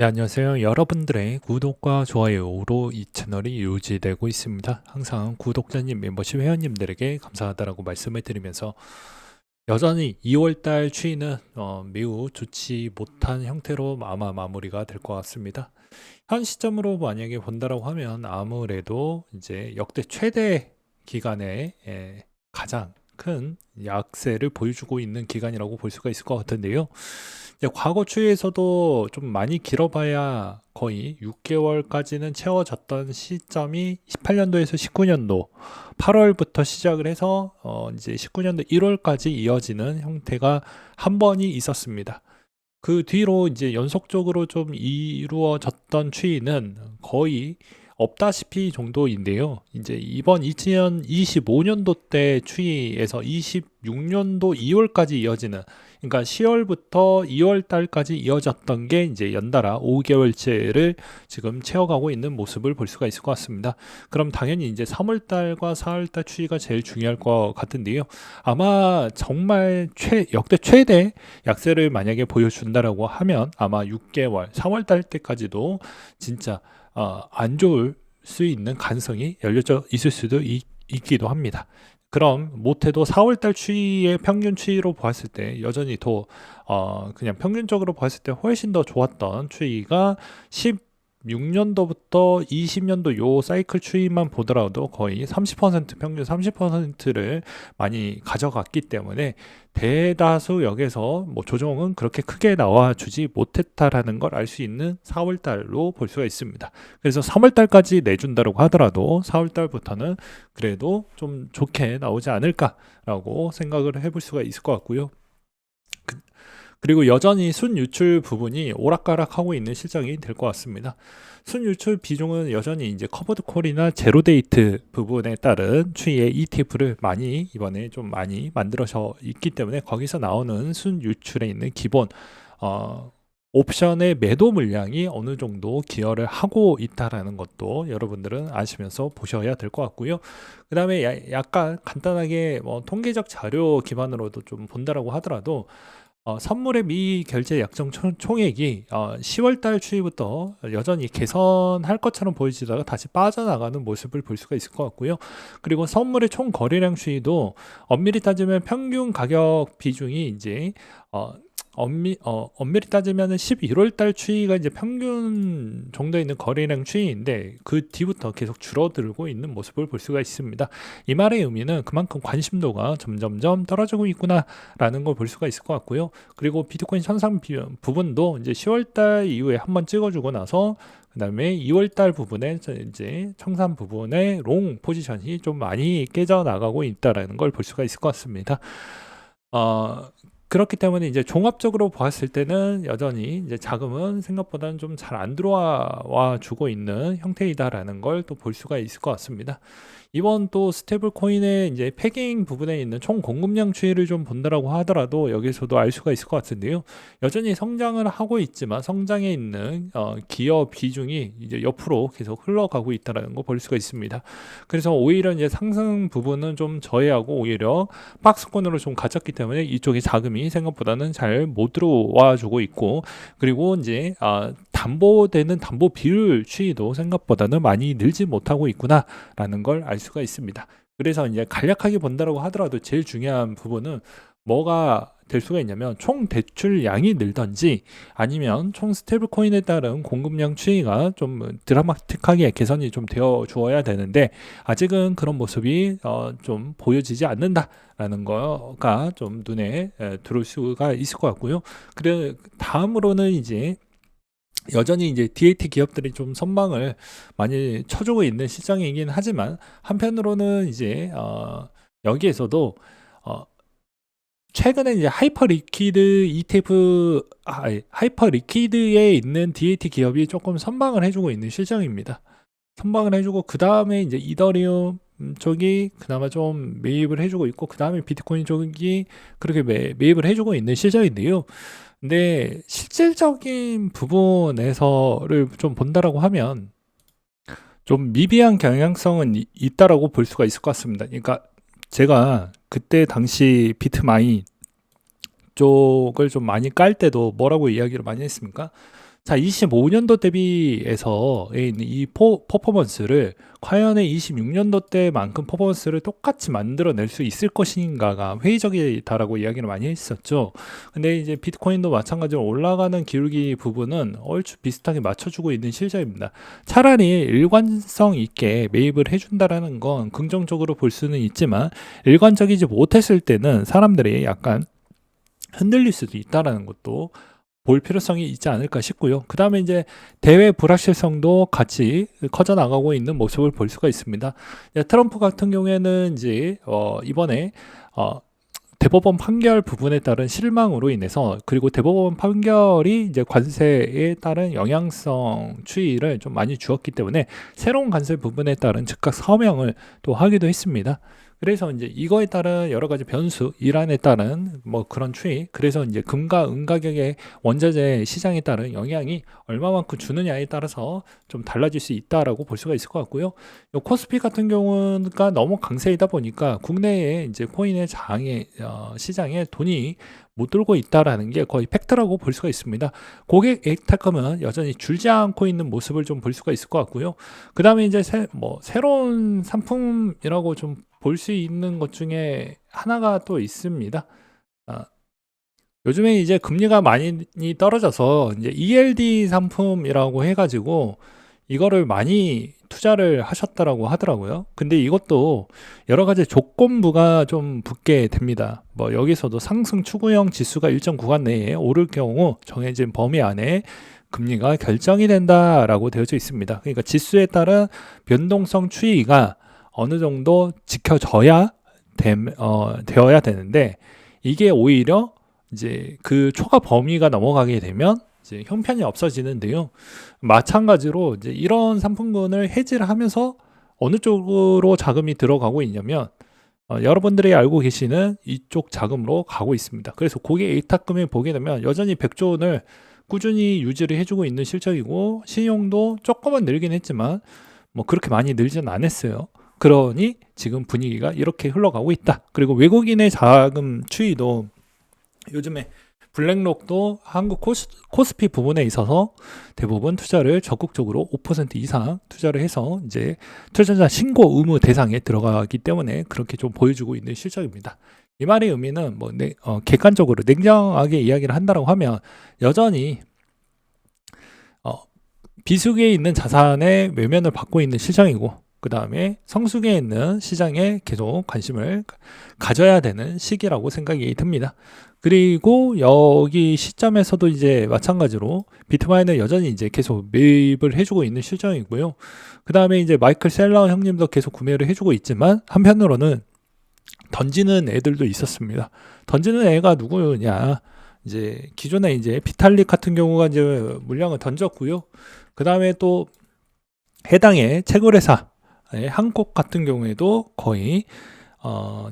네, 안녕하세요. 여러분들의 구독과 좋아요로 이 채널이 유지되고 있습니다. 항상 구독자님, 멤버십 회원님들에게 감사하다라고 말씀을 드리면서 여전히 2월달 추이는 매우 좋지 못한 형태로 아마 마무리가 될 것 같습니다. 현 시점으로 만약에 본다라고 하면 아무래도 이제 역대 최대 기간에 가장 큰 약세를 보여주고 있는 기간이라고 볼 수가 있을 것 같은데요. 이제 과거 추이에서도 좀 많이 길어봐야 거의 6개월까지는 채워졌던 시점이 18년도에서 19년도 8월부터 시작을 해서 이제 19년도 1월까지 이어지는 형태가 한 번이 있었습니다. 그 뒤로 이제 연속적으로 좀 이루어졌던 추이는 거의 없다시피 정도인데요. 이제 이번 2025년도 때 추이에서 26년도 2월까지 이어지는, 그러니까 10월부터 2월 달까지 이어졌던 게 이제 연달아 5개월째를 지금 채워가고 있는 모습을 볼 수가 있을 것 같습니다. 그럼 당연히 이제 3월 달과 4월 달 추이가 제일 중요할 것 같은데요. 아마 정말 역대 최대 약세를 만약에 보여준다라고 하면 아마 6개월, 4월 달 때까지도 진짜 안 좋을 수 있는 가능성이 열려져 있을 수도 있기도 합니다. 그럼 못해도 4월 달 추이의 평균 추이로 보았을 때 여전히 더 그냥 평균적으로 보았을 때 훨씬 더 좋았던 추이가 16년도부터 20년도 요 사이클 추이만 보더라도 거의 30% 평균 30%를 많이 가져갔기 때문에 대다수 역에서 뭐 조정은 그렇게 크게 나와주지 못했다라는 걸 알 수 있는 4월 달로 볼 수가 있습니다. 그래서 3월 달까지 내준다고 하더라도 4월 달부터는 그래도 좀 좋게 나오지 않을까라고 생각을 해볼 수가 있을 것 같고요. 그리고 여전히 순유출 부분이 오락가락하고 있는 실정이 될 것 같습니다. 순유출 비중은 여전히 이제 커버드 콜이나 제로데이트 부분에 따른 추이의 ETF를 많이 이번에 좀 많이 만들어져 있기 때문에 거기서 나오는 순유출에 있는 기본 옵션의 매도 물량이 어느 정도 기여를 하고 있다라는 것도 여러분들은 아시면서 보셔야 될 것 같고요. 그 다음에 약간 간단하게 뭐 통계적 자료 기반으로도 좀 본다라고 하더라도 선물의 미결제 약정 총액이 10월 달 추이부터 여전히 개선할 것처럼 보이지다가 다시 빠져나가는 모습을 볼 수가 있을 것 같고요. 그리고 선물의 총 거래량 추이도 엄밀히 따지면 평균 가격 비중이 이제 엄밀히 따지면 11월 달 추이가 이제 평균 정도에 있는 거래량 추이인데 그 뒤부터 계속 줄어들고 있는 모습을 볼 수가 있습니다. 이 말의 의미는 그만큼 관심도가 점점점 떨어지고 있구나라는 걸 볼 수가 있을 것 같고요. 그리고 비트코인 현상 부분도 이제 10월 달 이후에 한번 찍어주고 나서 그다음에 2월 달 부분에 이제 청산 부분에 롱 포지션이 좀 많이 깨져 나가고 있다라는 걸 볼 수가 있을 것 같습니다. 어, 그렇기 때문에 이제 종합적으로 보았을 때는 여전히 이제 자금은 생각보다는 좀 잘 안 들어와 주고 있는 형태이다라는 걸 또 볼 수가 있을 것 같습니다. 이번 또 스테이블 코인의 이제 패깅 부분에 있는 총 공급량 추이를 좀 본다라고 하더라도 여기서도 알 수가 있을 것 같은데요. 여전히 성장을 하고 있지만 성장에 있는 기여 비중이 이제 옆으로 계속 흘러가고 있다라는 거 볼 수가 있습니다. 그래서 오히려 이제 상승 부분은 좀 저해하고 오히려 박스권으로 좀 갇혔기 때문에 이쪽에 자금이 생각보다는 잘 못 들어와 주고 있고, 그리고 이제 담보되는 담보 비율 추이도 생각보다는 많이 늘지 못하고 있구나라는 걸 알 수가 있습니다. 그래서 이제 간략하게 본다라고 하더라도 제일 중요한 부분은 뭐가 될 수가 있냐면 총 대출량이 늘던지 아니면 총 스테이블 코인에 따른 공급량 추이가 좀 드라마틱하게 개선이 좀 되어 주어야 되는데 아직은 그런 모습이 좀 보여지지 않는다라는 거가 좀 눈에 들어올 수가 있을 것 같고요. 그래 다음으로는 이제 여전히 이제 DAT 기업들이 좀 선방을 많이 쳐주고 있는 시장이긴 하지만 한편으로는 이제 여기에서도 어, 최근에 이제 하이퍼 리퀴드 ETF, 하이퍼 리퀴드에 있는 DAT 기업이 조금 선방을 해주고 있는 실정입니다. 선방을 해주고 그 다음에 이제 이더리움 쪽이 그나마 좀 매입을 해주고 있고 그 다음에 비트코인 쪽이 그렇게 매입을 해주고 있는 실정인데요. 근데 실질적인 부분에서를 좀 본다라고 하면 좀 미비한 경향성은 있다라고 볼 수가 있을 것 같습니다. 그러니까 제가 그때 당시 비트마인 쪽을 좀 많이 깔 때도 뭐라고 이야기를 많이 했습니까? 자, 25년도 대비해서의 있는 이 퍼포먼스를 과연 26년도 때만큼 퍼포먼스를 똑같이 만들어낼 수 있을 것인가가 회의적이다라고 이야기를 많이 했었죠. 근데 이제 비트코인도 마찬가지로 올라가는 기울기 부분은 얼추 비슷하게 맞춰주고 있는 실정입니다. 차라리 일관성 있게 매입을 해준다라는 건 긍정적으로 볼 수는 있지만, 일관적이지 못했을 때는 사람들이 약간 흔들릴 수도 있다라는 것도 볼 필요성이 있지 않을까 싶고요. 그 다음에 이제 대외 불확실성도 같이 커져 나가고 있는 모습을 볼 수가 있습니다. 트럼프 같은 경우에는 이제 이번에 대법원 판결 부분에 따른 실망으로 인해서, 그리고 대법원 판결이 이제 관세에 따른 영향성 추이를 좀 많이 주었기 때문에 새로운 관세 부분에 따른 즉각 서명을 또 하기도 했습니다. 그래서 이제 이거에 따른 여러 가지 변수, 이란에 따른 뭐 그런 추이, 그래서 이제 금과 은 가격의 원자재 시장에 따른 영향이 얼마만큼 주느냐에 따라서 좀 달라질 수 있다라고 볼 수가 있을 것 같고요. 요 코스피 같은 경우가 너무 강세이다 보니까 국내에 이제 코인의 시장에 돈이 못 들고 있다라는 게 거의 팩트라고 볼 수가 있습니다. 고객 액타금은 여전히 줄지 않고 있는 모습을 좀 볼 수가 있을 것 같고요. 그 다음에 이제 새로운 상품이라고 좀 볼 수 있는 것 중에 하나가 또 있습니다. 요즘에 이제 금리가 많이 떨어져서 이제 ELD 상품이라고 해가지고 이거를 많이 투자를 하셨다라고 하더라고요. 근데 이것도 여러 가지 조건부가 좀 붙게 됩니다. 뭐 여기서도 상승 추구형 지수가 일정 구간 내에 오를 경우 정해진 범위 안에 금리가 결정이 된다라고 되어져 있습니다. 그러니까 지수에 따른 변동성 추이가 어느 정도 지켜져야 되어야 되는데, 이게 오히려 이제 그 초과 범위가 넘어가게 되면 이제 형편이 없어지는데요. 마찬가지로 이제 이런 상품군을 해지를 하면서 어느 쪽으로 자금이 들어가고 있냐면, 여러분들이 알고 계시는 이쪽 자금으로 가고 있습니다. 그래서 고객 예탁금을 보게 되면 여전히 100조 원을 꾸준히 유지를 해주고 있는 실적이고, 신용도 조금은 늘긴 했지만 뭐 그렇게 많이 늘지는 않았어요. 그러니 지금 분위기가 이렇게 흘러가고 있다. 그리고 외국인의 자금 추이도 요즘에 블랙록도 한국 코스피 부분에 있어서 대부분 투자를 적극적으로 5% 이상 투자를 해서 이제 투자자 신고 의무 대상에 들어가기 때문에 그렇게 좀 보여주고 있는 실적입니다. 이 말의 의미는 뭐 객관적으로 냉정하게 이야기를 한다고 하면 여전히 비수기에 있는 자산의 외면을 받고 있는 실정이고, 그 다음에 성수기에 있는 시장에 계속 관심을 가져야 되는 시기라고 생각이 듭니다. 그리고 여기 시점에서도 이제 마찬가지로 비트마인은 여전히 이제 계속 매입을 해주고 있는 실정이고요. 그 다음에 이제 마이클 셀러 형님도 계속 구매를 해주고 있지만, 한편으로는 던지는 애들도 있었습니다. 던지는 애가 누구냐? 이제 기존에 이제 비탈릭 같은 경우가 이제 물량을 던졌고요. 그 다음에 또 해당의 채굴회사 한국 같은 경우에도 거의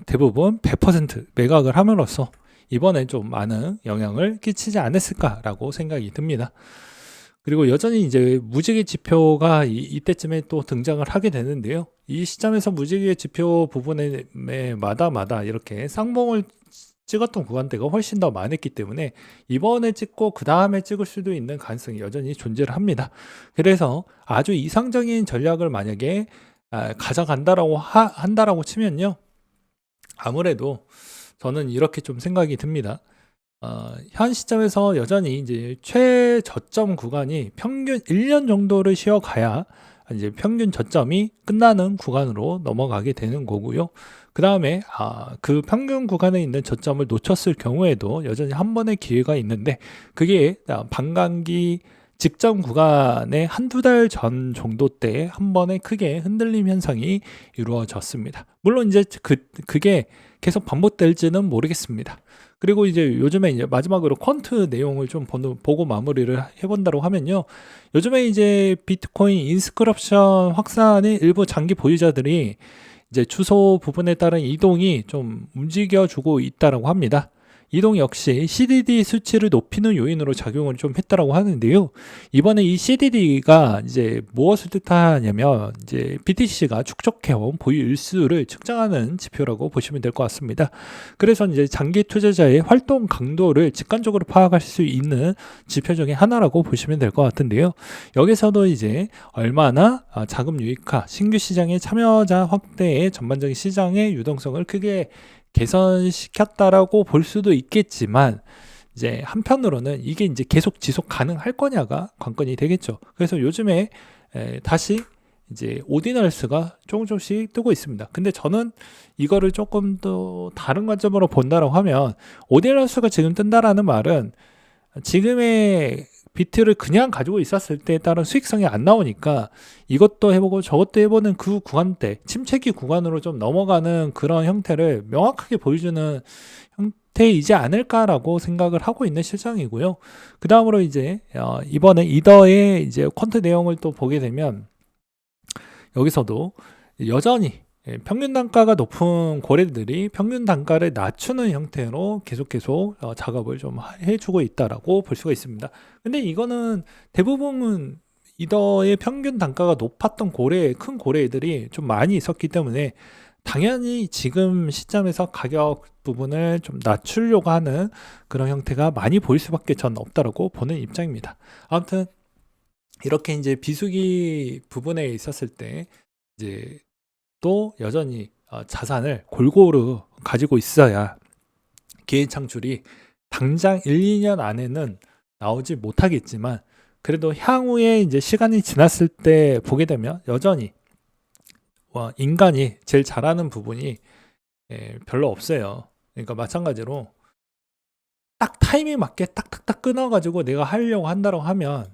대부분 100% 매각을 함으로써 이번에 좀 많은 영향을 끼치지 않았을까라고 생각이 듭니다. 그리고 여전히 이제 무지개 지표가 이때쯤에 또 등장을 하게 되는데요. 이 시점에서 무지개 지표 부분에 마다 이렇게 쌍봉을 찍었던 구간대가 훨씬 더 많았기 때문에 이번에 찍고 그 다음에 찍을 수도 있는 가능성이 여전히 존재를 합니다. 그래서 아주 이상적인 전략을 만약에 한다라고 치면요, 아무래도 저는 이렇게 좀 생각이 듭니다. 현 시점에서 여전히 이제 최저점 구간이 평균 1년 정도를 쉬어가야 이제 평균 저점이 끝나는 구간으로 넘어가게 되는 거고요. 그 다음에 그 평균 구간에 있는 저점을 놓쳤을 경우에도 여전히 한 번의 기회가 있는데, 그게 반감기 직전 구간에 한두 달 전 정도 때 한 번에 크게 흔들림 현상이 이루어졌습니다. 물론 이제 그게 계속 반복될지는 모르겠습니다. 그리고 이제 요즘에 이제 마지막으로 퀀트 내용을 좀 보고 마무리를 해본다고 하면요. 요즘에 이제 비트코인 인스크립션 확산의 일부 장기 보유자들이 이제 주소 부분에 따른 이동이 좀 움직여주고 있다라고 합니다. 이동 역시 CDD 수치를 높이는 요인으로 작용을 좀 했다라고 하는데요. 이번에 이 CDD가 이제 무엇을 뜻하냐면 이제 BTC가 축적해온 보유 일수를 측정하는 지표라고 보시면 될 것 같습니다. 그래서 이제 장기 투자자의 활동 강도를 직관적으로 파악할 수 있는 지표 중에 하나라고 보시면 될 것 같은데요. 여기서도 이제 얼마나 자금 유익화, 신규 시장의 참여자 확대에 전반적인 시장의 유동성을 크게 개선시켰다라고 볼 수도 있겠지만 이제 한편으로는 이게 이제 계속 지속 가능할 거냐가 관건이 되겠죠. 그래서 요즘에 다시 이제 오디널스가 조금씩 뜨고 있습니다. 근데 저는 이거를 조금 더 다른 관점으로 본다라고 하면 오디널스가 지금 뜬다라는 말은 지금의 비트를 그냥 가지고 있었을 때에 따른 수익성이 안 나오니까 이것도 해보고 저것도 해보는 그 구간대, 침체기 구간으로 좀 넘어가는 그런 형태를 명확하게 보여주는 형태이지 않을까라고 생각을 하고 있는 실정이고요. 그 다음으로 이제 이번에 이더의 이제 퀀트 내용을 또 보게 되면 여기서도 여전히 평균 단가가 높은 고래들이 평균 단가를 낮추는 형태로 계속 작업을 좀 해주고 있다라고 볼 수가 있습니다. 근데 이거는 대부분은 이더의 평균 단가가 높았던 큰 고래들이 좀 많이 있었기 때문에 당연히 지금 시점에서 가격 부분을 좀 낮추려고 하는 그런 형태가 많이 보일 수밖에 전 없다라고 보는 입장입니다. 아무튼 이렇게 이제 비수기 부분에 있었을 때 이제 또 여전히 자산을 골고루 가지고 있어야 기회 창출이 당장 1, 2년 안에는 나오지 못하겠지만 그래도 향후에 이제 시간이 지났을 때 보게 되면 여전히 인간이 제일 잘하는 부분이 별로 없어요. 그러니까 마찬가지로 딱 타이밍 맞게 딱딱딱 끊어가지고 내가 하려고 한다고 하면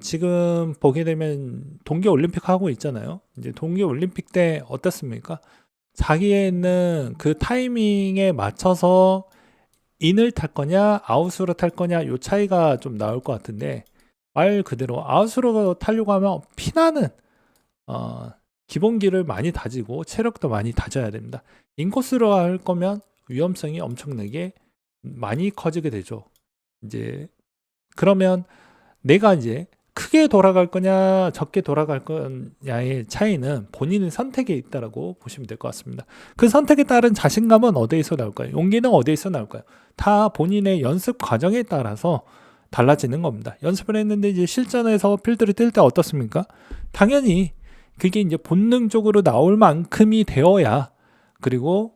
지금 보게 되면 동계올림픽 하고 있잖아요. 이제 동계올림픽 때 어떻습니까? 자기는 그 타이밍에 맞춰서 인을 탈 거냐, 아웃으로 탈 거냐, 요 차이가 좀 나올 것 같은데, 말 그대로 아웃으로 타려고 하면 피나는, 기본기를 많이 다지고 체력도 많이 다져야 됩니다. 인코스로 할 거면 위험성이 엄청나게 많이 커지게 되죠. 이제, 그러면 내가 이제 크게 돌아갈 거냐 적게 돌아갈 거냐의 차이는 본인의 선택에 있다라고 보시면 될 것 같습니다. 그 선택에 따른 자신감은 어디에서 나올까요? 용기는 어디에서 나올까요? 다 본인의 연습 과정에 따라서 달라지는 겁니다. 연습을 했는데 이제 실전에서 필드를 뛸 때 어떻습니까? 당연히 그게 이제 본능적으로 나올 만큼이 되어야 그리고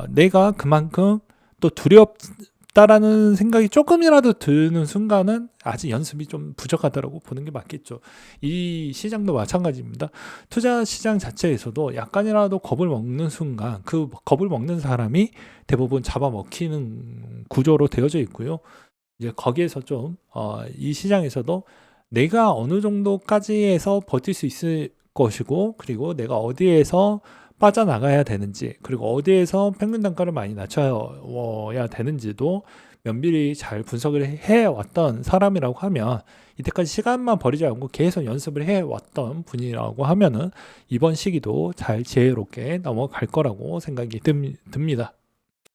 내가 그만큼 또 두렵다라는 생각이 조금이라도 드는 순간은 아직 연습이 좀 부족하다고 보는 게 맞겠죠. 이 시장도 마찬가지입니다. 투자 시장 자체에서도 약간이라도 겁을 먹는 순간 그 겁을 먹는 사람이 대부분 잡아먹히는 구조로 되어져 있고요. 이제 거기에서 좀 이 시장에서도 내가 어느 정도까지 해서 버틸 수 있을 것이고 그리고 내가 어디에서 빠져나가야 되는지 그리고 어디에서 평균 단가를 많이 낮춰야 되는지도 면밀히 잘 분석을 해왔던 사람이라고 하면 이때까지 시간만 버리지 않고 계속 연습을 해왔던 분이라고 하면은 이번 시기도 잘 지혜롭게 넘어갈 거라고 생각이 듭니다.